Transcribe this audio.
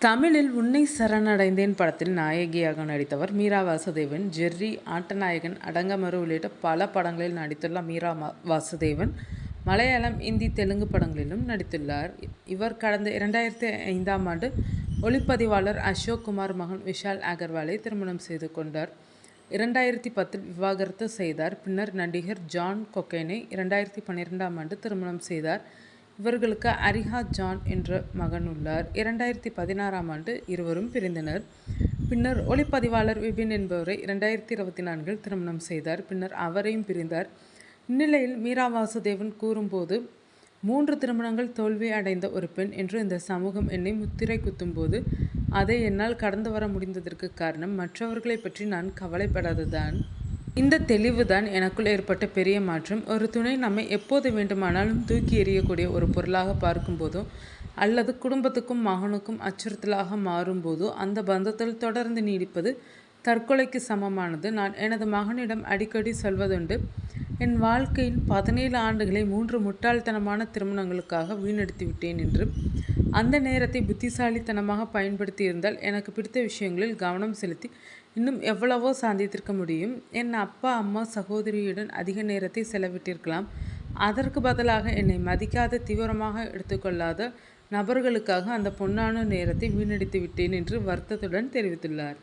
தமிழில் உன்னை சரணடைந்தேன் படத்தில் நாயகியாக நடித்தவர் மீரா வாசுதேவன். ஜெர்ரி, ஆட்டநாயகன், அடங்கமறு உள்ளிட்ட பல படங்களில் நடித்துள்ள மீரா வாசுதேவன் மலையாளம், இந்தி, தெலுங்கு படங்களிலும் நடித்துள்ளார். இவர் கடந்த 2005ஆம் ஆண்டு ஒளிப்பதிவாளர் அசோக் குமார் மகன் விஷால் அகர்வாலை திருமணம் செய்து கொண்டார். 2010இல் விவாகரத்து செய்தார். பின்னர் நடிகர் ஜான் கொக்கைனை 2012ஆம் ஆண்டு திருமணம் செய்தார். இவர்களுக்கு அரிஹா ஜான் என்ற மகன் உள்ளார். 2016ஆம் ஆண்டு இருவரும் பிரிந்தனர். பின்னர் ஒளிப்பதிவாளர் விபின் என்பவரை 2024இல் திருமணம் செய்தார். பின்னர் அவரையும் பிரிந்தார். இந்நிலையில் மீரா வாசுதேவன் கூறும்போது, 3 திருமணங்கள் தோல்வி அடைந்த ஒரு பெண் என்று இந்த சமூகம் என்னை முத்திரை குத்தும்போது அதை என்னால் கடந்து வர முடிந்ததற்கு காரணம் மற்றவர்களை பற்றி நான் கவலைப்படாததுதான். இந்த தெளிவுதான் எனக்குள் ஏற்பட்ட பெரிய மாற்றம். ஒரு துணை நம்மை எப்போது வேண்டுமானாலும் தூக்கி எறியக்கூடிய ஒரு பொருளாக பார்க்கும்போதோ அல்லது குடும்பத்துக்கும் மகனுக்கும் அச்சுறுத்தலாக மாறும்போதோ அந்த பந்தத்தில் தொடர்ந்து நீடிப்பது தற்கொலைக்கு சமமானது. நான் எனது மகனிடம் அடிக்கடி சொல்வதுண்டு, என் வாழ்க்கையில் 17 ஆண்டுகளை 3 முட்டாள்தனமான திருமணங்களுக்காக வீணடித்து விட்டேன் என்று. அந்த நேரத்தை புத்திசாலித்தனமாக பயன்படுத்தியிருந்தால் எனக்கு பிடித்த விஷயங்களில் கவனம் செலுத்தி இன்னும் எவ்வளவோ சாதித்திருக்க முடியும். என் அப்பா, அம்மா, சகோதரியுடன் அதிக நேரத்தை செலவிட்டிருக்கலாம். அதற்கு பதிலாக என்னை மதிக்காத, தீவிரமாக எடுத்துக்கொள்ளாத நபர்களுக்காக அந்த பொன்னான நேரத்தை வீணடித்து விட்டேன் என்று வருத்தத்துடன் தெரிவித்துள்ளார்.